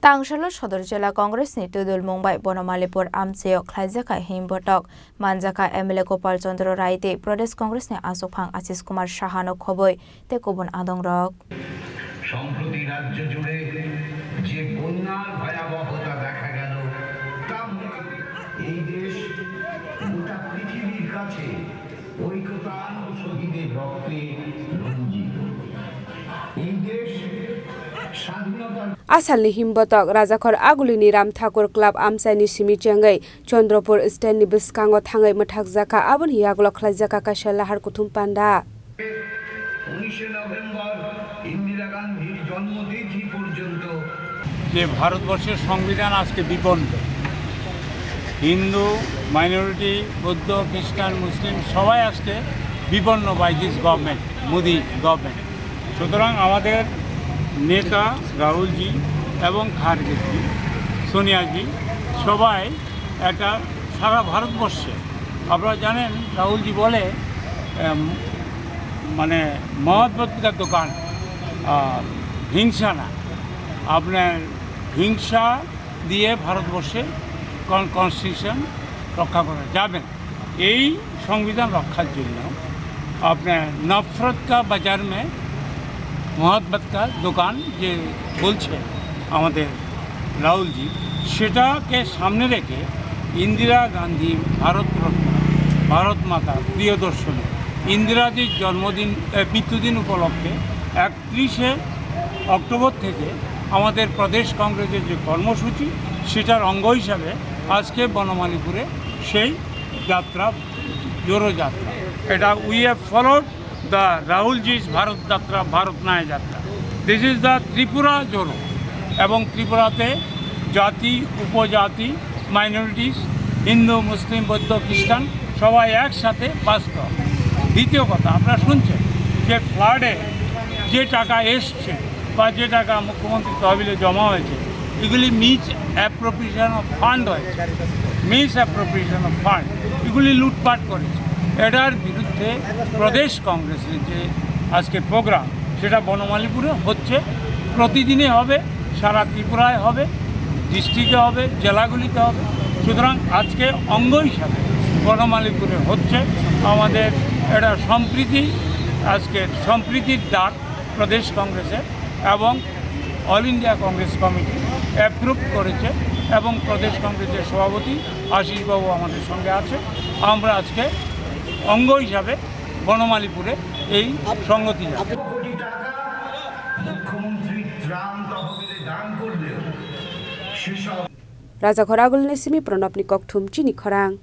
Tangsalo Sadar Zella Cogress ni Twidulmungbai Banamalipur Amchaio khlaijakha Himbotok manjaka MLA Gopal Chandra Raite Pradesh Congress ni Asopang Asis Kumar Shahano khoboi te kobon adong rok সম্প্রতি রাজ্য জুড়ে যে বন্যার ভয়াবহতা দেখা গেল তা এই দেশ গোটা পৃথিবীর কাছে ঐক্যতা ও শহীদের রক্তে রঞ্জিত এই দেশ Asalni Himbotok Rajakhor Agulini Ram Thakur Club Amchaini Simi Changai Chandrapur Stand ni Biskango Thangai Mathakjaka Abon Hiaglo khlaijakha kaisa lahar kuthum panda 19 November Indira গান্ধীর জন্মতিথি পর্যন্ত যে ভারতবর্ষের সংবিধান আজকে বিপন্ন হিন্দু মাইনরিটি বৌদ্ধ খ্রিস্টান মুসলিম সবাই আজকে বিপন্ন by this government Modi government সুতরাং আমাদের নেতা রাহুলজি এবং খারগেজি সোনিয়াজি সবাই একটা সারা ভারতবর্ষে আপনারা জানেন রাহুলজি বলে মানে মহব্বতের দোকান হিংসা না আপনার হিংসা দিয়ে ভারতবর্ষে কনস্টিটিউশন রক্ষা করা যাবে না এই সংবিধান রক্ষার জন্য আপনার নফরত কা বাজার মে मोहब्बत का दुकान যে বলছে আমাদের রাহুলজি সেটাকে সামনে রেখে ইন্দিরা গান্ধী ভারতরত্ন ভারত মাতা প্রিয় দর্শনী ইন্দিরাজির জন্মদিন মৃত্যুদিন উপলক্ষে 31 অক্টোবর থেকে আমাদের প্রদেশ কংগ্রেসের যে কর্মসূচি সেটার অঙ্গ হিসাবে আজকে বনমালীপুরে সেই যাত্রা জোড়ো যাত্রা এটা we have followed the Rahulji's Bharat Yatra, Bharat Naya Yatra. This is the Tripura Joro. এবং ত্রিপুরাতে জাতি উপজাতি মাইনরিটিস হিন্দু মুসলিম বৌদ্ধ খ্রিস্টান সবাই একসাথে বাস করে দ্বিতীয় কথা আপনারা শুনছেন যে ফ্লাডে যে টাকা এসছে বা যে টাকা মুখ্যমন্ত্রী তহবিলে জমা হয়েছে এগুলি মিস অ্যাপ্রোপ্রিয়েশন অফ ফান্ড হয়েছে মিস অ্যাপ্রোপ্রিয়েশন অফ ফান্ড এগুলি লুটপাট করেছে এটার বিরুদ্ধে প্রদেশ কংগ্রেসের যে আজকে প্রোগ্রাম সেটা বনমালীপুরে হচ্ছে প্রতিদিনে হবে সারা ত্রিপুরায় হবে ডিস্ট্রিক্টে হবে জেলাগুলিতে হবে সুতরাং আজকে অঙ্গ হিসাবে বনমালীপুরে হচ্ছে আমাদের এটা সম্প্রীতি আজকের সম্প্রীতির ডাক প্রদেশ কংগ্রেসের এবং all India Congress committee approve করেছে এবং প্রদেশ কংগ্রেসের সভাপতি আশিসবাবু আমাদের সঙ্গে আছে আমরা আজকে অঙ্গ হিসাবে বনমালীপুরে এই সংগতি Rajakhor Agulini Simi Pranab ni Kokthum Chini Khorang